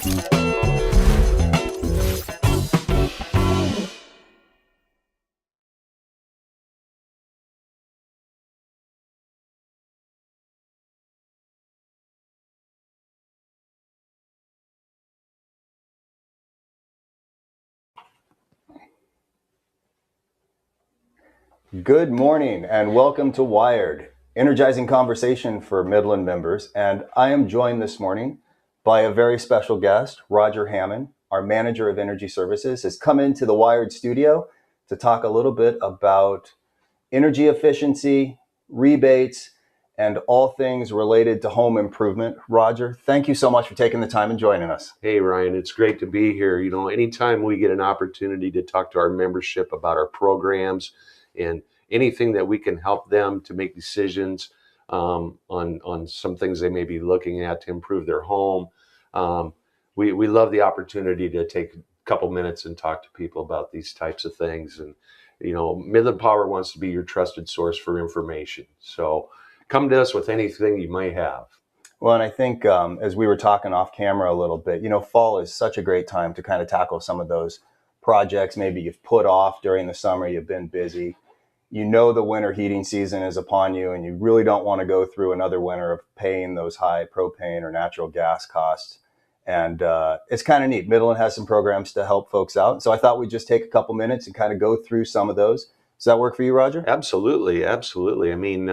Good morning and welcome to Wired, energizing conversation for Midland members. And I am joined this morning by a very special guest. Roger Hammen, our manager of energy services, has come into the Wired studio to talk a little bit about energy efficiency, rebates, and all things related to home improvement. Roger, thank you so much for taking the time and joining us. Hey, Ryan, it's great to be here. You know, anytime we get an opportunity to talk to our membership about our programs and anything that we can help them to make decisions on some things they may be looking at to improve their home, we love the opportunity to take a couple minutes and talk to people about these types of things. And, you know, Midland Power wants to be your trusted source for information. So come to us with anything you might have. Well, and I think as we were talking off camera a little bit, you know, fall is such a great time to kind of tackle some of those projects maybe you've put off during the summer, you've been busy. You know the winter heating season is upon you, and you really don't want to go through another winter of paying those high propane or natural gas costs. And it's kind of neat. Midland has some programs to help folks out. So I thought we'd just take a couple minutes and kind of go through some of those. Does that work for you, Roger? Absolutely, absolutely. I mean,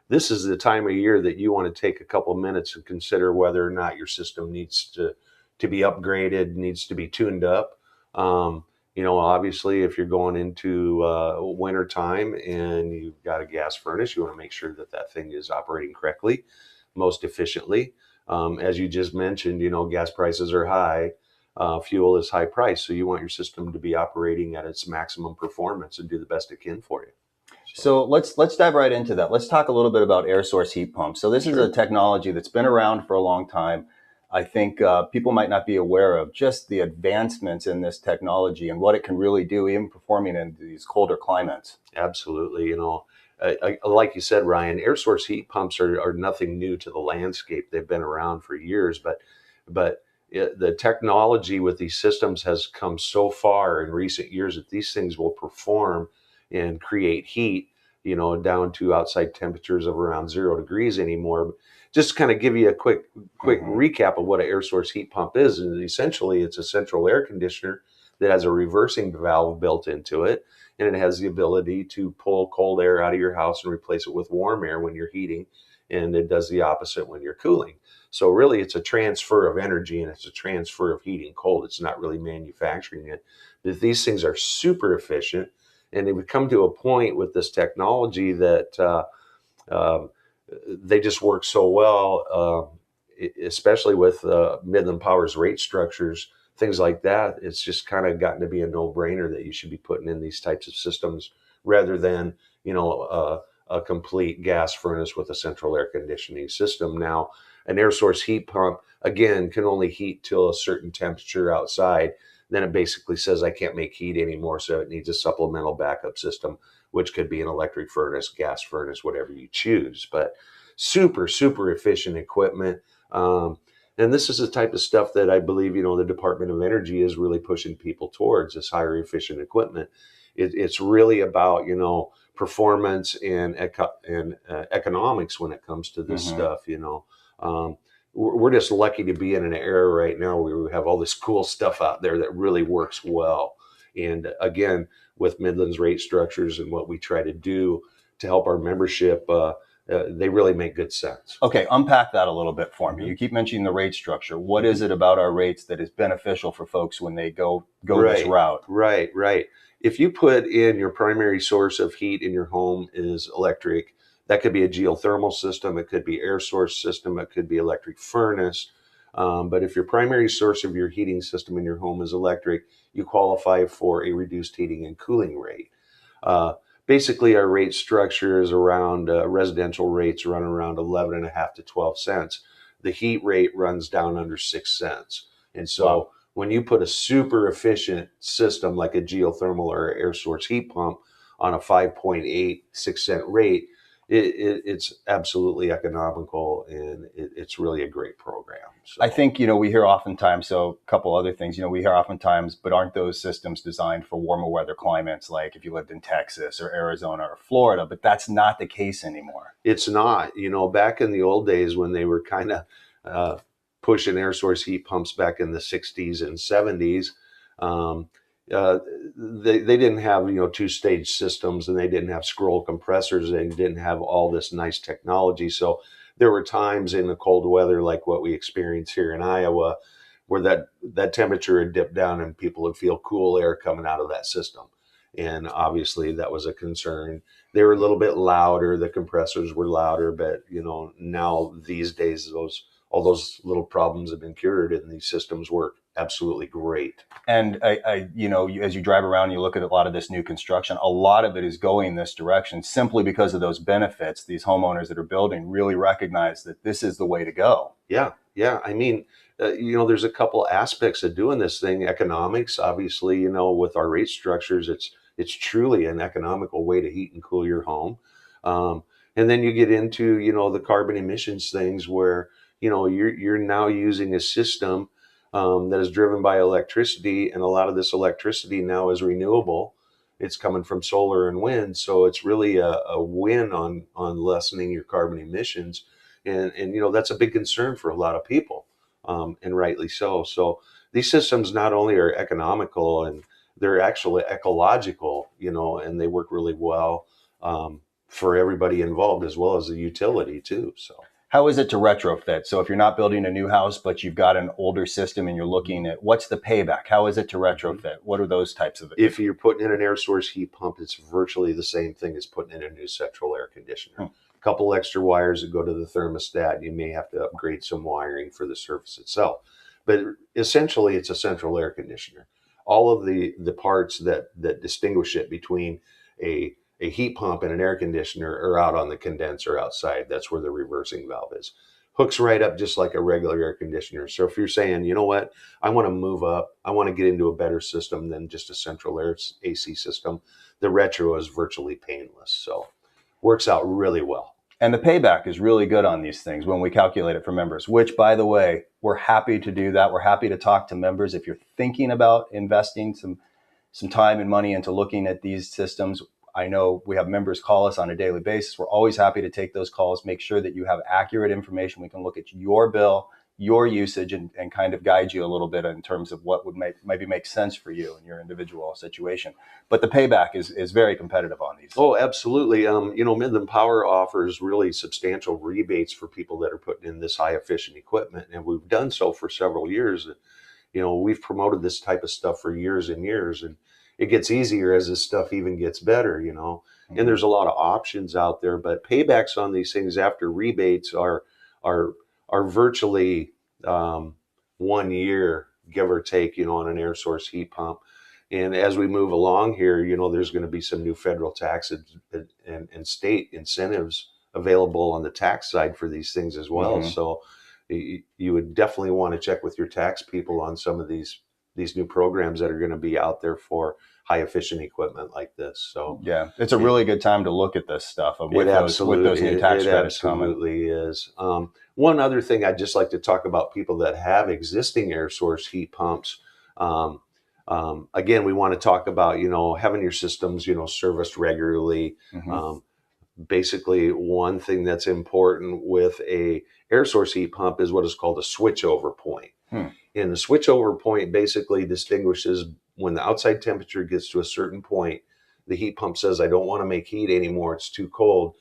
this is the time of year that you want to take a couple minutes and consider whether or not your system needs to be upgraded, needs to be tuned up. You know, obviously, if you're going into winter time and you've got a gas furnace, you want to make sure that that thing is operating correctly, most efficiently. As you just mentioned, you know, gas prices are high. Fuel is high price, so you want your system to be operating at its maximum performance and do the best it can for you. So let's dive right into that. Let's talk a little bit about air source heat pumps. So this is a technology that's been around for a long time. I think people might not be aware of just the advancements in this technology and what it can really do, even performing in these colder climates. Absolutely. You know, like you said, Ryan, air source heat pumps are nothing new to the landscape. They've been around for years, but the technology with these systems has come so far in recent years that these things will perform and create heat, you know, down to outside temperatures of around 0 degrees anymore. Just kind of give you a quick recap of what an air source heat pump is. And essentially, it's a central air conditioner that has a reversing valve built into it. And it has the ability to pull cold air out of your house and replace it with warm air when you're heating. And it does the opposite when you're cooling. So really, it's a transfer of energy and it's a transfer of heat and cold. It's not really manufacturing it. But these things are super efficient. And they would come to a point with this technology that they just work so well, especially with Midland Power's rate structures, things like that. It's just kind of gotten to be a no-brainer that you should be putting in these types of systems rather than, you know, a complete gas furnace with a central air conditioning system. Now, an air source heat pump, again, can only heat till a certain temperature outside. Then it basically says I can't make heat anymore, so it needs a supplemental backup system, which could be an electric furnace, gas furnace, whatever you choose. But super, super efficient equipment. And this is the type of stuff that I believe, you know, the Department of Energy is really pushing people towards, this higher efficient equipment. It's really about, you know, performance and economics when it comes to this stuff, you know. We're just lucky to be in an era right now where we have all this cool stuff out there that really works well. And again, with Midland's rate structures and what we try to do to help our membership, they really make good sense. Okay, unpack that a little bit for me. You keep mentioning the rate structure. What is it about our rates that is beneficial for folks when they go this route? Right. If you put in your primary source of heat in your home is electric, that could be a geothermal system, it could be air source system, it could be electric furnace. But if your primary source of your heating system in your home is electric, you qualify for a reduced heating and cooling rate. Basically, our rate structure is around residential rates run around 11.5 to 12 cents. The heat rate runs down under 6 cents. And so when you put a super efficient system like a geothermal or air source heat pump on a 5.8, 6 cent rate, it's absolutely economical, and it's really a great program. So I think, we hear oftentimes, so a couple other things, we hear oftentimes, but aren't those systems designed for warmer weather climates, like if you lived in Texas or Arizona or Florida? But that's not the case anymore. it's not, back in the old days when they were kind of pushing air source heat pumps back in the 60s and 70s. Um, they didn't have, two-stage systems, and they didn't have scroll compressors, and didn't have all this nice technology. So there were times in the cold weather, like what we experience here in Iowa, where that temperature would dip down and people would feel cool air coming out of that system. And obviously that was a concern. They were a little bit louder. The compressors were louder, but now these days, all those little problems have been cured, and these systems work absolutely great. And as you drive around, you look at a lot of this new construction, a lot of it is going this direction simply because of those benefits. These homeowners that are building really recognize that this is the way to go. Yeah. I mean, there's a couple aspects of doing this thing. Economics, obviously, with our rate structures, it's truly an economical way to heat and cool your home. And then you get into, the carbon emissions things where, you're now using a system that is driven by electricity, and a lot of this electricity now is renewable. It's coming from solar and wind, so it's really a win on lessening your carbon emissions, and that's a big concern for a lot of people, and rightly so. So these systems not only are economical, and they're actually ecological, and they work really well for everybody involved, as well as the utility too. So how is it to retrofit? So if you're not building a new house, but you've got an older system and you're looking at what's the payback? How is it to retrofit? What are those types of? If you're putting in an air source heat pump, it's virtually the same thing as putting in a new central air conditioner. A couple extra wires that go to the thermostat. You may have to upgrade some wiring for the surface itself. But essentially, it's a central air conditioner. All of the parts that distinguish it between a heat pump and an air conditioner are out on the condenser outside. That's where the reversing valve is. Hooks right up just like a regular air conditioner. So if you're saying, you know what, I want to move up, I want to get into a better system than just a central air AC system, the retro is virtually painless. So works out really well. And the payback is really good on these things when we calculate it for members, which, by the way, we're happy to do that. We're happy to talk to members. If you're thinking about investing some time and money into looking at these systems, I know we have members call us on a daily basis. We're always happy to take those calls, make sure that you have accurate information. We can look at your bill, your usage, and kind of guide you a little bit in terms of what would maybe make sense for you in your individual situation. But the payback is very competitive on these. Oh, absolutely. Midland Power offers really substantial rebates for people that are putting in this high efficient equipment. And we've done so for several years. We've promoted this type of stuff for years and years, and it gets easier as this stuff even gets better, and there's a lot of options out there, but paybacks on these things after rebates are virtually 1 year, give or take, on an air source heat pump. And as we move along here, there's going to be some new federal tax and state incentives available on the tax side for these things as well. Mm-hmm. So you would definitely want to check with your tax people on some of these new programs that are going to be out there for high efficient equipment like this. So yeah, it's a really good time to look at this stuff with those new tax credits coming. It absolutely is. One other thing I'd just like to talk about, people that have existing air source heat pumps. Again, we want to talk about, having your systems, serviced regularly. Mm-hmm. Basically, one thing that's important with a air source heat pump is what is called a switchover point. And the switchover point basically distinguishes when the outside temperature gets to a certain point, the heat pump says, I don't want to make heat anymore, it's too cold.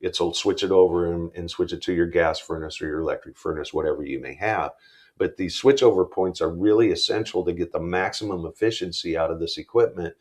It'll switch it over and switch it to your gas furnace or your electric furnace, whatever you may have. But these switchover points are really essential to get the maximum efficiency out of this equipment.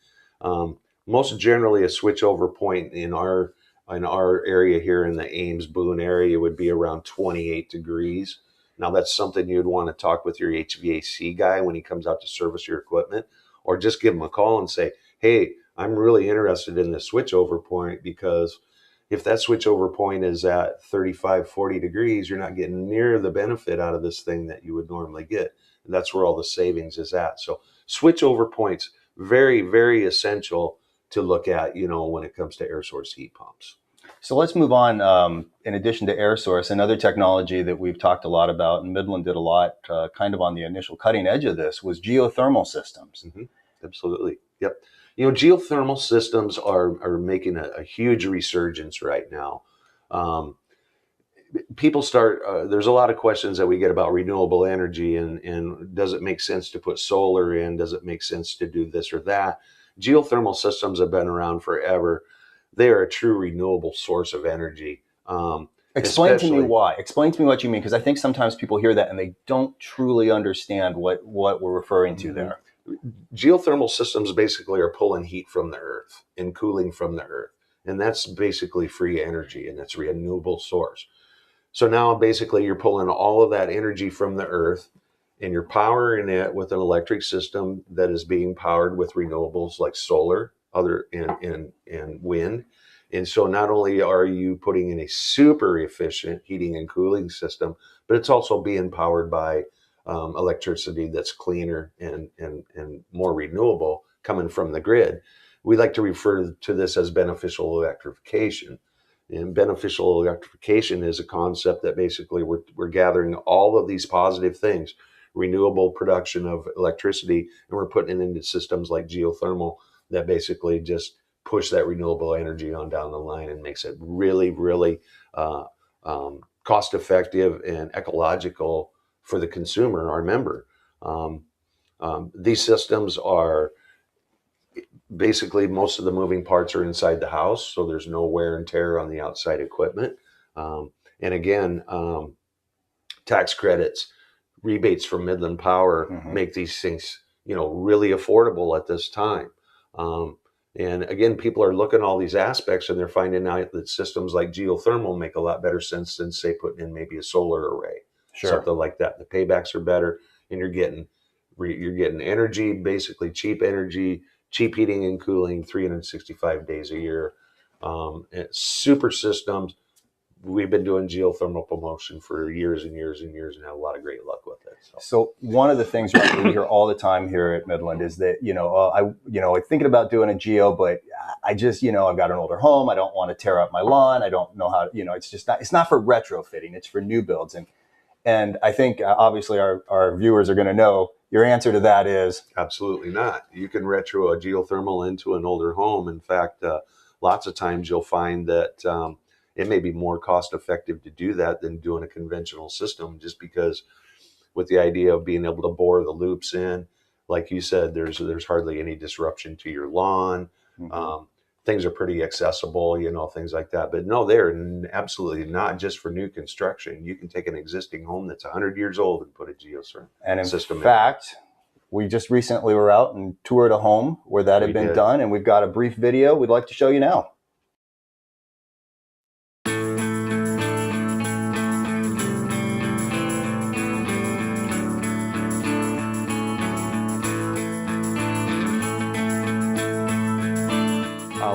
Most generally, a switchover point in our area here in the Ames-Boone area would be around 28 degrees. Now, that's something you'd want to talk with your HVAC guy when he comes out to service your equipment, or just give him a call and say, hey, I'm really interested in this switchover point, because if that switchover point is at 35, 40 degrees, you're not getting near the benefit out of this thing that you would normally get. And that's where all the savings is at. So switchover points, very, very essential to look at, when it comes to air source heat pumps. So let's move on. In addition to air source, another technology that we've talked a lot about, and Midland did a lot kind of on the initial cutting edge of this, was geothermal systems. Mm-hmm. Absolutely. Yep. Geothermal systems are making a huge resurgence right now. People start, there's a lot of questions that we get about renewable energy and does it make sense to put solar in? Does it make sense to do this or that? Geothermal systems have been around forever. They are a true renewable source of energy. Explain to me why. Explain to me what you mean, because I think sometimes people hear that and they don't truly understand what we're referring to there. Geothermal systems basically are pulling heat from the earth and cooling from the earth. And that's basically free energy, and it's a renewable source. So now basically you're pulling all of that energy from the earth and you're powering it with an electric system that is being powered with renewables like solar, and wind. And so not only are you putting in a super efficient heating and cooling system, but it's also being powered by electricity that's cleaner and more renewable coming from the grid. We like to refer to this as beneficial electrification. And beneficial electrification is a concept that basically we're gathering all of these positive things, renewable production of electricity, and we're putting it into systems like geothermal that basically just push that renewable energy on down the line and makes it really, really cost effective and ecological for the consumer, our member. These systems are basically, most of the moving parts are inside the house, so there's no wear and tear on the outside equipment. And again, tax credits, rebates from Midland Power make these things, really affordable at this time. And again, people are looking at all these aspects and they're finding out that systems like geothermal make a lot better sense than, say, putting in maybe a solar array, something like that. The paybacks are better, and you're getting energy, basically cheap energy, cheap heating and cooling 365 days a year. Super systems. We've been doing geothermal promotion for years and years and years and have a lot of great luck with it. So one of the things we hear all the time here at Midland is that, I'm thinking about doing a geo, but I just, I've got an older home. I don't want to tear up my lawn. I don't know how, it's not for retrofitting. It's for new builds. And I think obviously our viewers are going to know your answer to that is absolutely not. You can retro a geothermal into an older home. In fact, lots of times you'll find that it may be more cost effective to do that than doing a conventional system, just because with the idea of being able to bore the loops in, like you said, there's hardly any disruption to your lawn. Things are pretty accessible, things like that. But no, they're absolutely not just for new construction. You can take an existing home that's 100 years old and put a geothermal system in. In fact, we just recently were out and toured a home where that had been done, and we've got a brief video we'd like to show you now.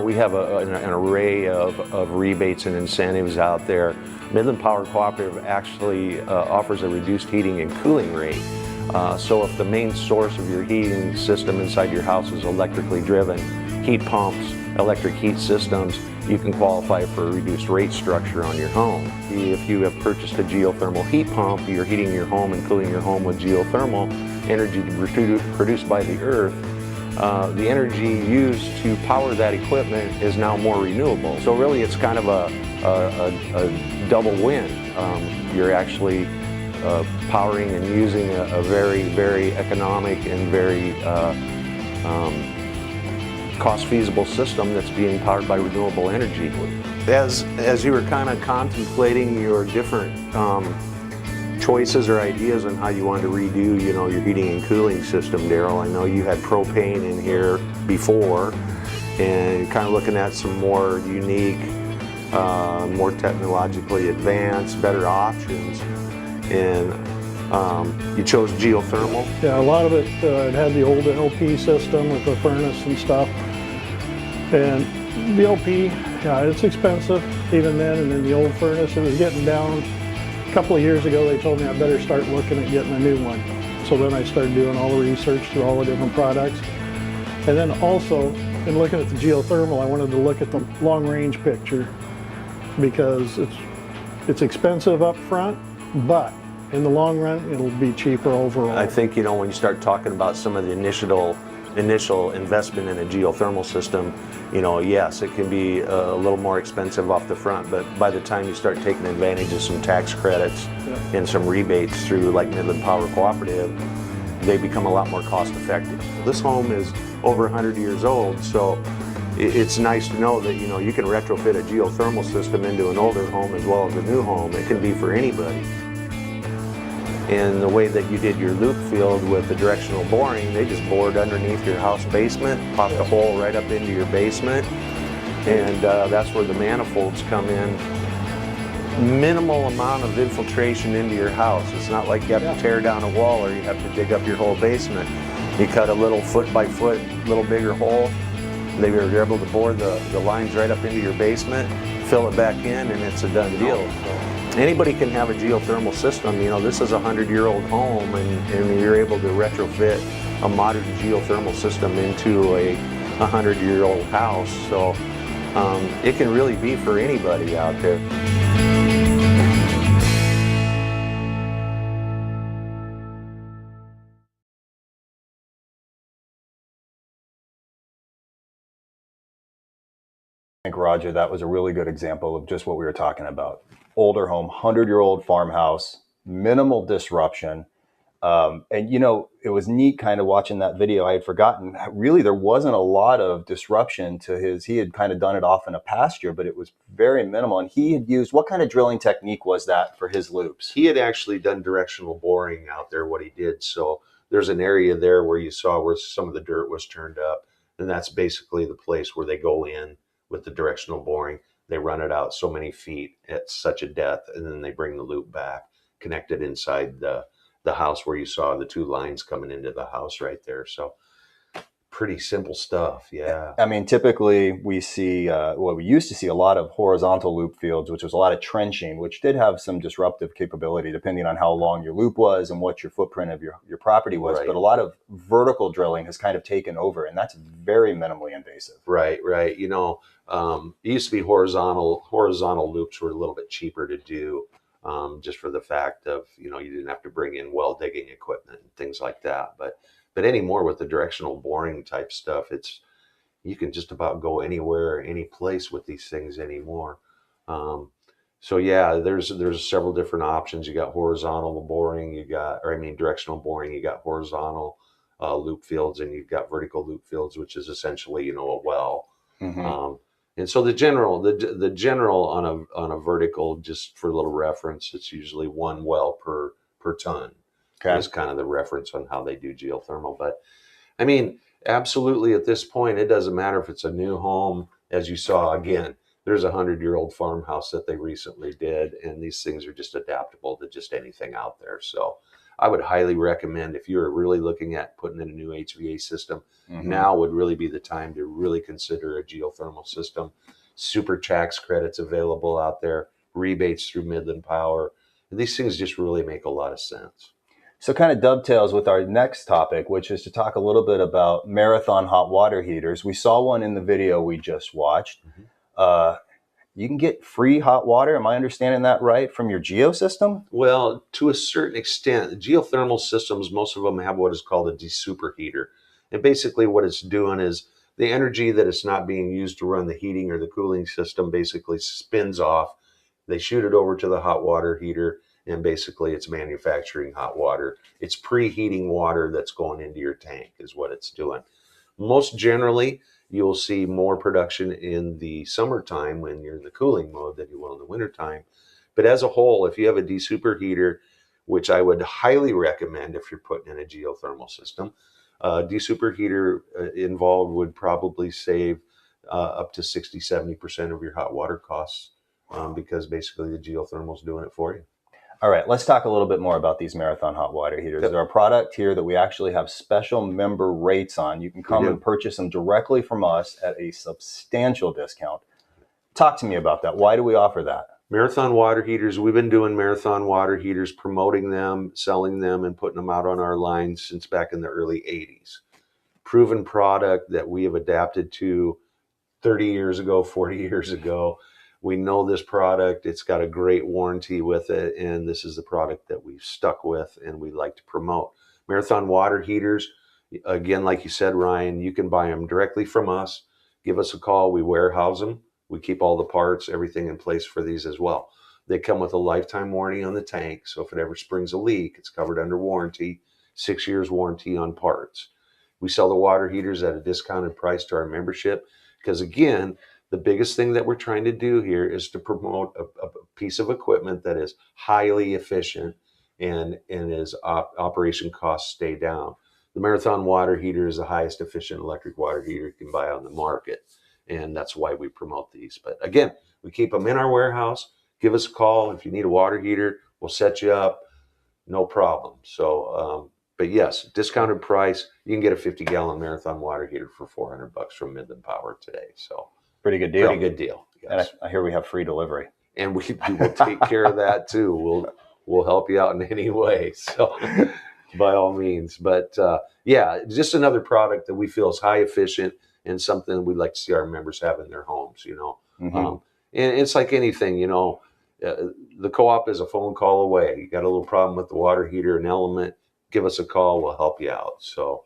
We have an array of rebates and incentives out there. Midland Power Cooperative actually offers a reduced heating and cooling rate. So if the main source of your heating system inside your house is electrically driven, heat pumps, electric heat systems, you can qualify for a reduced rate structure on your home. If you have purchased a geothermal heat pump, you're heating your home and cooling your home with geothermal energy produced by the earth. The energy used to power that equipment is now more renewable. So really it's kind of a double win. You're actually powering and using a very, very economic and very cost feasible system that's being powered by renewable energy. As you were kind of contemplating your different choices or ideas on how you wanted to redo, your heating and cooling system, Daryl. I know you had propane in here before, and kind of looking at some more unique, more technologically advanced, better options. And you chose geothermal. Yeah, a lot of it had the old LP system with the furnace and stuff. And the LP, yeah, it's expensive even then. And then the old furnace, it was getting down. A couple of years ago, they told me I better start looking at getting a new one. So then I started doing all the research through all the different products. And then also, in looking at the geothermal, I wanted to look at the long-range picture. because it's expensive up front, but in the long run, it'll be cheaper overall. I think, you know, when you start talking about some of the initial investment in a geothermal system, you know, yes, it can be a little more expensive off the front, but by the time you start taking advantage of some tax credits and some rebates through like Midland Power Cooperative, they become a lot more cost effective. This home is over 100 years old, so it's nice to know that, you know, you can retrofit a geothermal system into an older home as well as a new home. It can be for anybody. And the way that you did your loop field with the directional boring, they just bored underneath your house basement, popped a hole right up into your basement, and that's where the manifolds come in. Minimal amount of infiltration into your house. It's not like you have to tear down a wall or you have to dig up your whole basement. You cut a little foot by foot, little bigger hole. They were able to bore the lines right up into your basement, fill it back in, and it's a done deal. Anybody can have a geothermal system. You know, this is a 100-year-old home, and you're able to retrofit a modern geothermal system into a 100-year-old house. So it can really be for anybody out there. I think, Roger, that was a really good example of just what we were talking about. Older home, 100-year-old farmhouse, minimal disruption. And, you know, it was neat kind of watching that video. I had forgotten, really, there wasn't a lot of disruption to he had kind of done it off in a pasture, but it was very minimal. And he had used, what kind of drilling technique was that for his loops? He had actually done directional boring out there, what he did. So there's an area there where you saw where some of the dirt was turned up. And that's basically the place where they go in with the directional boring. They run it out so many feet at such a depth, and then they bring the loop back, connect it inside the house where you saw the two lines coming into the house right there. So pretty simple stuff. Yeah. I mean, typically we see, we used to see a lot of horizontal loop fields, which was a lot of trenching, which did have some disruptive capability depending on how long your loop was and what your footprint of your property was. Right. But a lot of vertical drilling has kind of taken over, and that's very minimally invasive. Right. You know, it used to be horizontal loops were a little bit cheaper to do, just for the fact of, you know, you didn't have to bring in well digging equipment and things like that. But anymore with the directional boring type stuff, you can just about go anywhere, any place with these things anymore. So yeah, there's several different options. You got horizontal boring, directional boring, you got horizontal loop fields, and you've got vertical loop fields, which is essentially, you know, a well. Mm-hmm. And so the general on a vertical, just for a little reference, it's usually one well per ton. Okay. Is kind of the reference on how they do geothermal. But I mean, absolutely at this point, it doesn't matter if it's a new home. As you saw, again, there's a 100-year-old farmhouse that they recently did, and these things are just adaptable to just anything out there. So I would highly recommend, if you're really looking at putting in a new HVA system, now would really be the time to really consider a geothermal system. Super tax credits available out there, rebates through Midland Power. These things just really make a lot of sense. So kind of dovetails with our next topic, which is to talk a little bit about marathon hot water heaters. We saw one in the video we just watched. You can get free hot water. Am I understanding that right, from your geo system? Well, to a certain extent, geothermal systems, most of them have what is called a desuperheater. And basically what it's doing is the energy that it's not being used to run the heating or the cooling system basically spins off. They shoot it over to the hot water heater, and basically it's manufacturing hot water. It's preheating water that's going into your tank is what it's doing. Most generally, you'll see more production in the summertime when you're in the cooling mode than you will in the wintertime. But as a whole, if you have a desuperheater, which I would highly recommend if you're putting in a geothermal system, desuperheater involved would probably save up to 60-70% of your hot water costs, because basically the geothermal is doing it for you. All right, let's talk a little bit more about these marathon hot water heaters. Yep. They're a product here that we actually have special member rates on. You can come and purchase them directly from us at a substantial discount. Talk to me about that. Why do we offer that? Marathon water heaters, we've been doing marathon water heaters, promoting them, selling them, and putting them out on our lines since back in the early 80s. Proven product that we have adapted to 30 years ago, 40 years ago. We know this product. It's got a great warranty with it, and this is the product that we've stuck with and we like to promote. Marathon water heaters, again, like you said, Ryan, you can buy them directly from us. Give us a call. We warehouse them. We keep all the parts, everything in place for these as well. They come with a lifetime warranty on the tank, so if it ever springs a leak, it's covered under warranty, 6 years warranty on parts. We sell the water heaters at a discounted price to our membership because, again, the biggest thing that we're trying to do here is to promote a piece of equipment that is highly efficient and is operation costs stay down. The Marathon water heater is the highest efficient electric water heater you can buy on the market, and that's why we promote these. But again, we keep them in our warehouse. Give us a call if you need a water heater. We'll set you up, no problem. So, but yes, discounted price. You can get a 50-gallon Marathon water heater for $400 from Midland Power today. So pretty good deal. Pretty good deal. Yes. And I hear we have free delivery. And we will take care of that too. We'll help you out in any way. So by all means. But yeah, just another product that we feel is high efficient and something we'd like to see our members have in their homes, you know. And it's like anything, you know, the co-op is a phone call away. You got a little problem with the water heater and element, give us a call. We'll help you out. So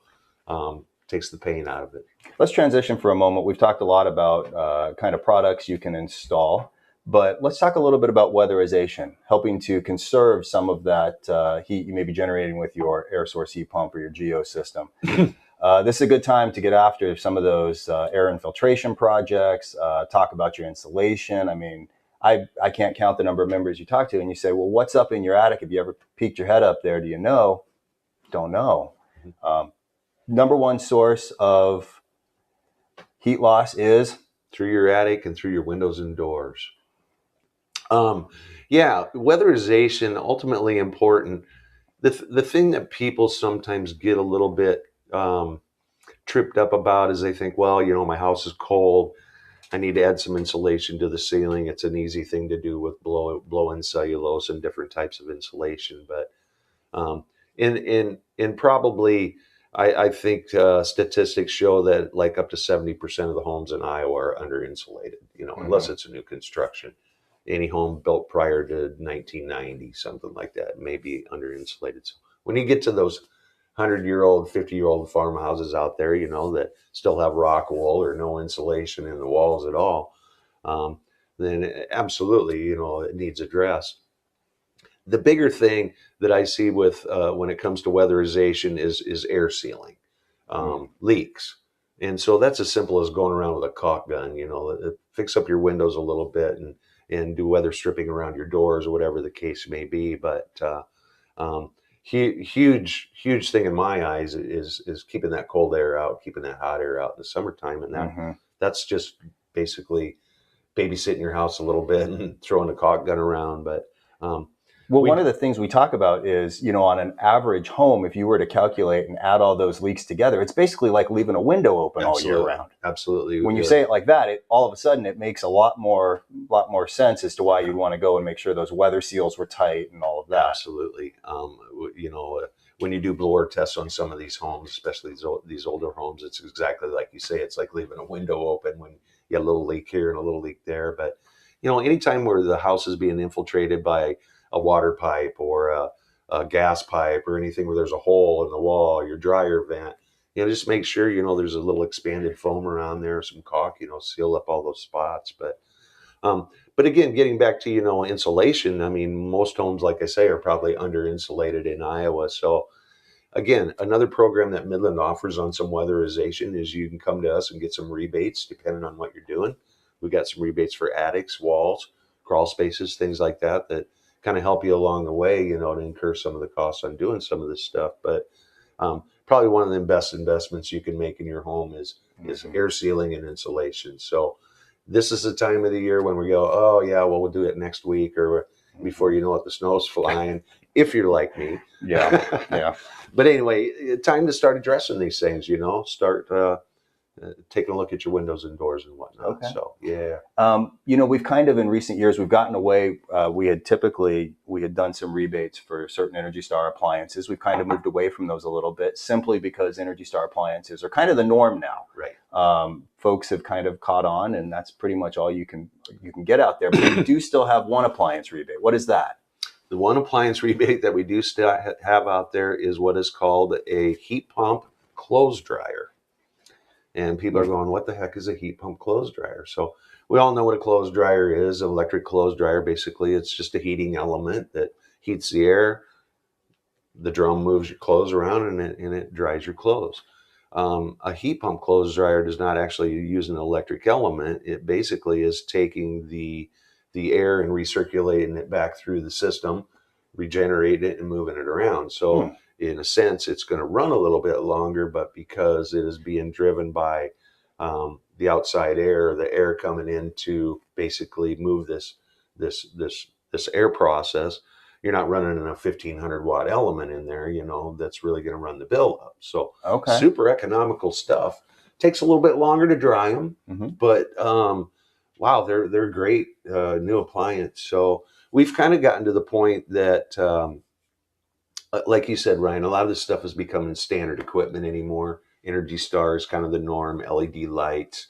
takes the pain out of it. Let's transition for a moment. We've talked a lot about kind of products you can install, but let's talk a little bit about weatherization, helping to conserve some of that heat you may be generating with your air source heat pump or your geo system. This is a good time to get after some of those air infiltration projects, talk about your insulation. I mean, I can't count the number of members you talk to and you say, well, what's up in your attic? Have you ever peeked your head up there? Do you know? Don't know. Number one source of heat loss is through your attic and through your windows and doors. Yeah, weatherization, ultimately important. The thing that people sometimes get a little bit tripped up about is they think, well, you know, my house is cold. I need to add some insulation to the ceiling. It's an easy thing to do with blow-in cellulose and different types of insulation. But in probably, I think statistics show that like up to 70% of the homes in Iowa are under insulated, you know, unless it's a new construction. Any home built prior to 1990, something like that, may be under insulated. So when you get to those 100-year-old, 50-year-old farmhouses out there, you know, that still have rock wool or no insulation in the walls at all, then absolutely, you know, it needs addressed. The bigger thing that I see with when it comes to weatherization is air sealing, leaks. And so that's as simple as going around with a caulk gun, you know, fix up your windows a little bit and do weather stripping around your doors or whatever the case may be. But huge thing in my eyes is keeping that cold air out, keeping that hot air out in the summertime. And that's just basically babysitting your house a little bit and throwing a caulk gun around. But well, one of the things we talk about is, you know, on an average home, if you were to calculate and add all those leaks together, it's basically like leaving a window open all year round. Absolutely. When you say it like that, all of a sudden it makes a lot more sense as to why you'd want to go and make sure those weather seals were tight and all of that. Absolutely. You know, when you do blower tests on some of these homes, especially these older homes, it's exactly like you say. It's like leaving a window open when you get a little leak here and a little leak there. But, you know, anytime where the house is being infiltrated by a water pipe or a gas pipe or anything where there's a hole in the wall, your dryer vent, you know, just make sure, you know, there's a little expanded foam around there, some caulk, you know, seal up all those spots. But again, getting back to, you know, insulation, I mean, most homes, like I say, are probably under insulated in Iowa. So again, another program that Midland offers on some weatherization is you can come to us and get some rebates depending on what you're doing. We got some rebates for attics, walls, crawl spaces, things like that kind of help you along the way, you know, to incur some of the costs on doing some of this stuff. But probably one of the best investments you can make in your home is air sealing and insulation. So this is the time of the year when we go, oh yeah, well, we'll do it next week or before you know it, the snow's flying, if you're like me. Yeah. But anyway, time to start addressing these things, you know, start taking a look at your windows and doors and whatnot. Okay. So, yeah. We've kind of in recent years, we've gotten away. We had done some rebates for certain Energy Star appliances. We've kind of moved away from those a little bit, simply because Energy Star appliances are kind of the norm now. Right. Folks have kind of caught on, and that's pretty much all you can get out there. But we do still have one appliance rebate. What is that? The one appliance rebate that we do still have out there is what is called a heat pump clothes dryer. And people are going, what the heck is a heat pump clothes dryer? So we all know what a clothes dryer is. An electric clothes dryer, basically, it's just a heating element that heats the air. The drum moves your clothes around, and it dries your clothes. A heat pump clothes dryer does not actually use an electric element. It basically is taking the air and recirculating it back through the system, regenerating it and moving it around. So in a sense, it's going to run a little bit longer, but because it is being driven by the outside air, the air coming in to basically move this air process, you're not running a 1500 watt element in there, that's really going to run the bill up. So super economical stuff. Takes a little bit longer to dry them, but wow, they're great new appliance. So we've kind of gotten to the point that, like you said, Ryan, a lot of this stuff is becoming standard equipment anymore. Energy Star is kind of the norm, LED lights.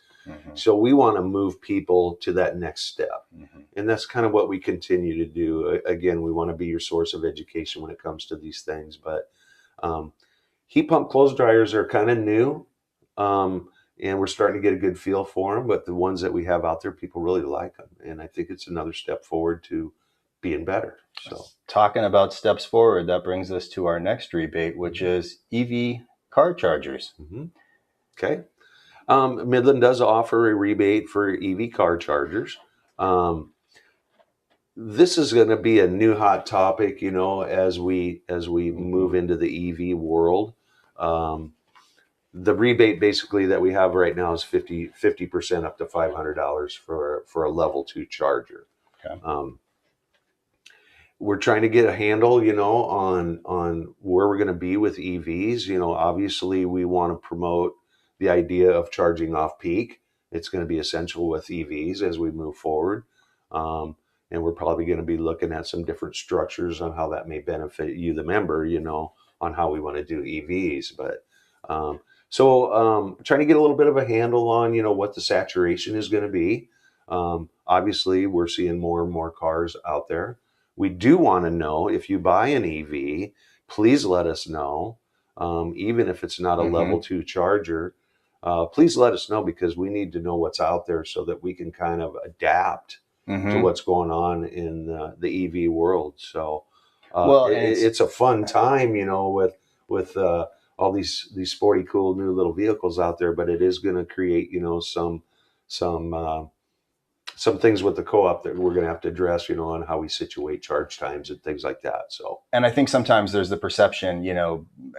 So we want to move people to that next step. And that's kind of what we continue to do. Again, we want to be your source of education when it comes to these things. But heat pump clothes dryers are kind of new. And we're starting to get a good feel for them. But the ones that we have out there, people really like them. And I think it's another step forward to being better. So talking about steps forward, that brings us to our next rebate, which is EV car chargers. Okay. Midland does offer a rebate for EV car chargers. This is going to be a new hot topic, as we move into the EV world. The rebate basically that we have right now is 50% up to $500 for a level 2 charger. Okay. We're trying to get a handle, on where we're going to be with EVs. Obviously we want to promote the idea of charging off peak. It's going to be essential with EVs as we move forward. And we're probably going to be looking at some different structures on how that may benefit you, the member, on how we want to do EVs. But trying to get a little bit of a handle on, what the saturation is going to be. Obviously, we're seeing more and more cars out there. We do want to know, if you buy an EV, please let us know. Even if it's not a level 2 charger, please let us know, because we need to know what's out there so that we can kind of adapt to what's going on in the EV world. So it's a fun time, with all these sporty, cool new little vehicles out there, but it is going to create, some things with the co-op that we're going to have to address, on how we situate charge times and things like that. So, and I think sometimes there's the perception,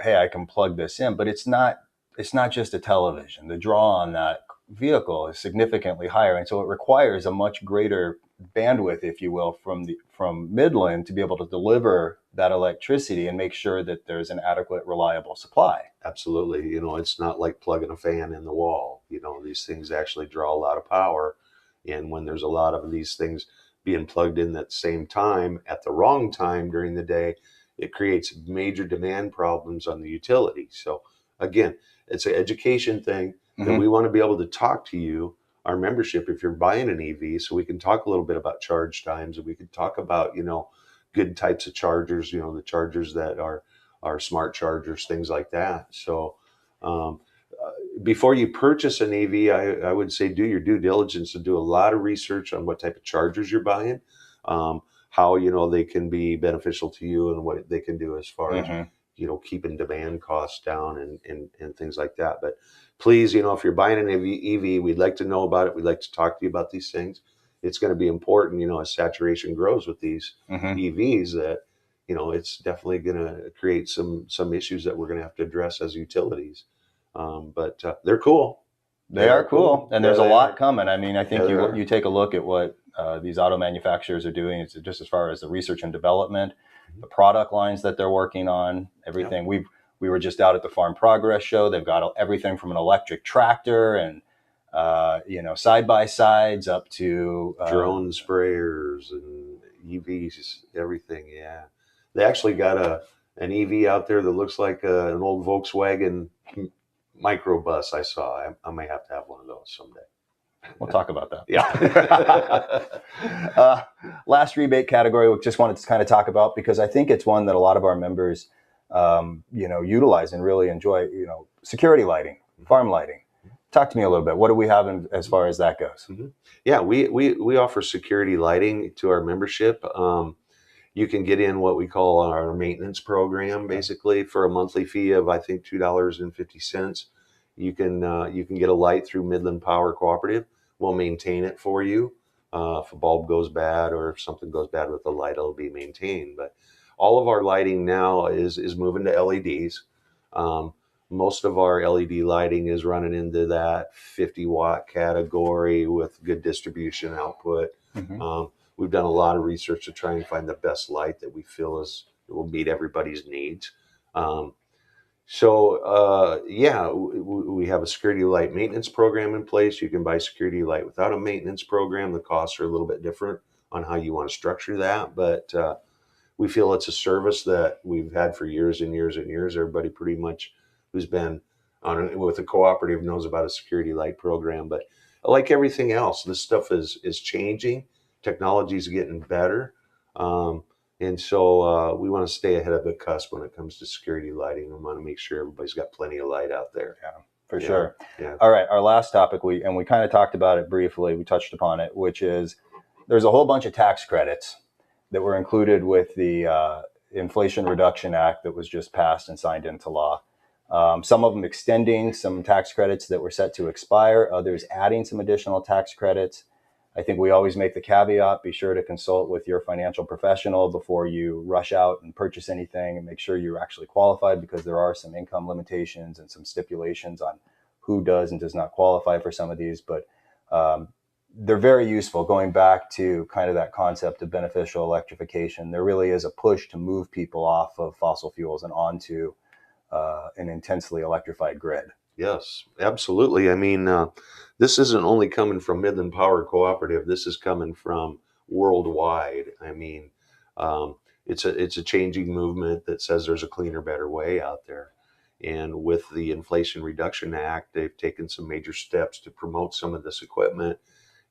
hey, I can plug this in, but it's not just a television. The draw on that vehicle is significantly higher, and so it requires a much greater bandwidth, if you will, from Midland to be able to deliver that electricity and make sure that there's an adequate, reliable supply. Absolutely. It's not like plugging a fan in the wall. These things actually draw a lot of power. And when there's a lot of these things being plugged in at the same time, at the wrong time during the day, it creates major demand problems on the utility. So again, it's an education thing that we want to be able to talk to you, our membership, if you're buying an EV, so we can talk a little bit about charge times, and we can talk about, good types of chargers, the chargers that are smart chargers, things like that. So, before you purchase an EV, I would say do your due diligence and do a lot of research on what type of chargers you're buying, how, they can be beneficial to you, and what they can do as far as, keeping demand costs down and things like that. But please, if you're buying an EV, we'd like to know about it. We'd like to talk to you about these things. It's going to be important, as saturation grows with these EVs, that, it's definitely going to create some issues that we're going to have to address as utilities. But they're cool. They are cool. And there's a lot coming. I mean, I think you take a look at what these auto manufacturers are doing. It's just as far as the research and development, the product lines that they're working on, everything. We were just out at the Farm Progress Show. They've got everything from an electric tractor and side by sides up to drone sprayers and EVs, everything. Yeah, they actually got an EV out there that looks like an old Volkswagen microbus. I saw. I may have to have one of those someday. We'll talk about that. Yeah. Last rebate category, we just wanted to kind of talk about, because I think it's one that a lot of our members, utilize and really enjoy. Security lighting, farm lighting. Talk to me a little bit. What do we have as far as that goes? Mm-hmm. Yeah, we offer security lighting to our membership. You can get in what we call our maintenance program, basically for a monthly fee of, I think, $2.50. You can get a light through Midland Power Cooperative. We'll maintain it for you. If a bulb goes bad or if something goes bad with the light, it'll be maintained. But all of our lighting now is moving to LEDs. Most of our LED lighting is running into that 50-watt category with good distribution output. Mm-hmm. We've done a lot of research to try and find the best light that we feel will meet everybody's needs. We have a security light maintenance program in place. You can buy security light without a maintenance program. The costs are a little bit different on how you want to structure that, but we feel it's a service that we've had for years and years and years. Everybody pretty much who's been with a cooperative knows about a security light program. But like everything else, this stuff is changing. Technology is getting better. And so we want to stay ahead of the cusp when it comes to security lighting. We want to make sure everybody's got plenty of light out there. Yeah, for sure. Yeah. All right, our last topic, we kind of talked about it briefly. We touched upon it, which is there's a whole bunch of tax credits that were included with the Inflation Reduction Act that was just passed and signed into law. Some of them extending some tax credits that were set to expire, others adding some additional tax credits. I think we always make the caveat, be sure to consult with your financial professional before you rush out and purchase anything, and make sure you're actually qualified, because there are some income limitations and some stipulations on who does and does not qualify for some of these. But they're very useful. Going back to kind of that concept of beneficial electrification, there really is a push to move people off of fossil fuels and onto an intensely electrified grid. Yes, absolutely. I mean, this isn't only coming from Midland Power Cooperative. This is coming from worldwide. I mean, it's a changing movement that says there's a cleaner, better way out there. And with the Inflation Reduction Act, they've taken some major steps to promote some of this equipment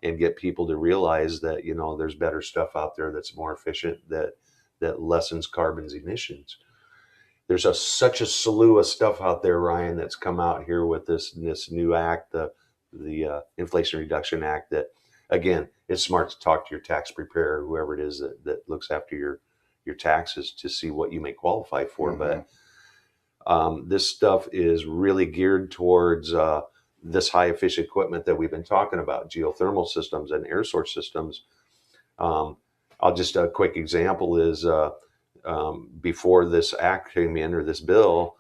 and get people to realize that, there's better stuff out there that's more efficient, that lessens carbon's emissions. There's such a slew of stuff out there, Ryan, that's come out here with this new act, the Inflation Reduction Act, that, again, it's smart to talk to your tax preparer, whoever it is that looks after your taxes, to see what you may qualify for. Mm-hmm. But this stuff is really geared towards this high efficient equipment that we've been talking about, geothermal systems and air source systems. A quick example is before this act came in, or this bill,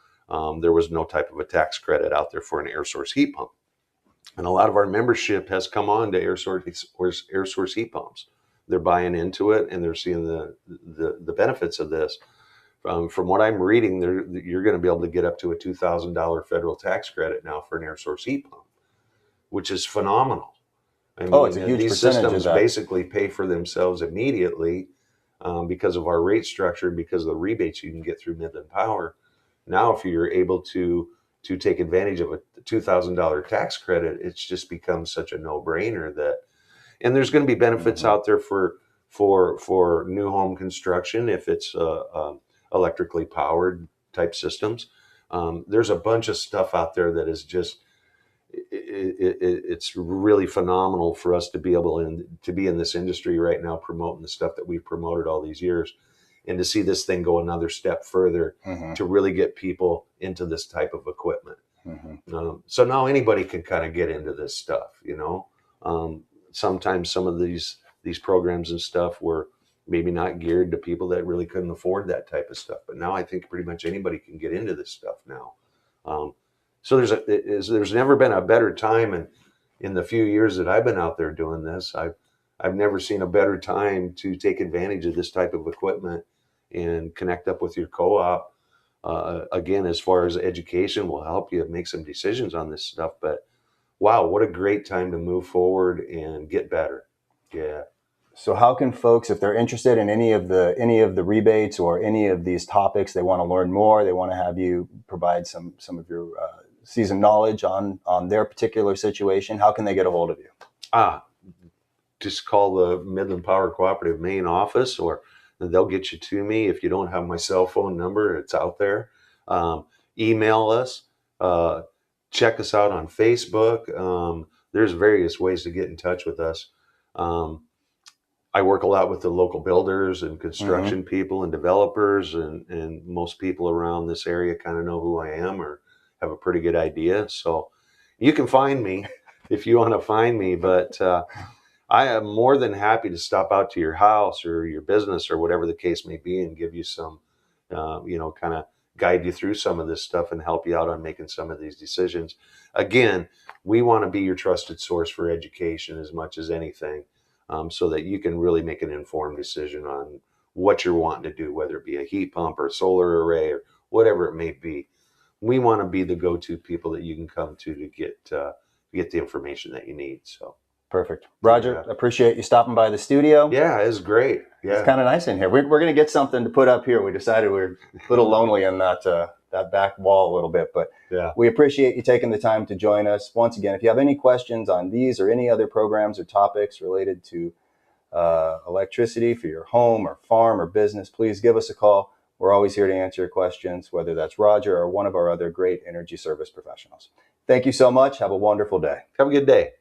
there was no type of a tax credit out there for an air source heat pump. And a lot of our membership has come on to air source heat pumps. They're buying into it, and they're seeing the benefits of this. From what I'm reading, you're going to be able to get up to a $2,000 federal tax credit now for an air source heat pump, which is phenomenal. I mean, it's a huge these percentage systems of that. Basically pay for themselves immediately because of our rate structure, because of the rebates you can get through Midland Power. Now, if you're able to take advantage of a $2,000 tax credit, it's just become such a no-brainer and there's going to be benefits mm-hmm. out there for new home construction if it's electrically powered type systems. There's a bunch of stuff out there that is just it's really phenomenal for us to be able to be in this industry right now, promoting the stuff that we've promoted all these years, and to see this thing go another step further mm-hmm. to really get people into this type of equipment. Mm-hmm. So now anybody can kind of get into this stuff, sometimes some of these programs and stuff were maybe not geared to people that really couldn't afford that type of stuff. But now I think pretty much anybody can get into this stuff now. So there's never been a better time. And in the few years that I've been out there doing this, I've never seen a better time to take advantage of this type of equipment and connect up with your co-op. again, as far as education, will help you make some decisions on this stuff. But wow, what a great time to move forward and get better. Yeah. So how can folks, if they're interested in any of the rebates or any of these topics, they want to learn more, they want to have you provide some of your seasoned knowledge on their particular situation, how can they get a hold of you? Just call the Midland Power Cooperative main office, or they'll get you to me. If you don't have my cell phone number, it's out there. Email us. Check us out on Facebook. There's various ways to get in touch with us. I work a lot with the local builders and construction people and developers, and most people around this area kind of know who I am or have a pretty good idea. So you can find me if you want to find me, but I am more than happy to stop out to your house or your business or whatever the case may be and give you some, kind of guide you through some of this stuff and help you out on making some of these decisions. Again, we want to be your trusted source for education as much as anything, so that you can really make an informed decision on what you're wanting to do, whether it be a heat pump or a solar array or whatever it may be. We want to be the go-to people that you can come to get the information that you need. So. Perfect. Roger, appreciate you stopping by the studio. Yeah, it's great. Yeah. It's kind of nice in here. We're going to get something to put up here. We decided we're a little lonely in that back wall a little bit, but yeah, we appreciate you taking the time to join us. Once again, if you have any questions on these or any other programs or topics related to electricity for your home or farm or business, please give us a call. We're always here to answer your questions, whether that's Roger or one of our other great energy service professionals. Thank you so much. Have a wonderful day. Have a good day.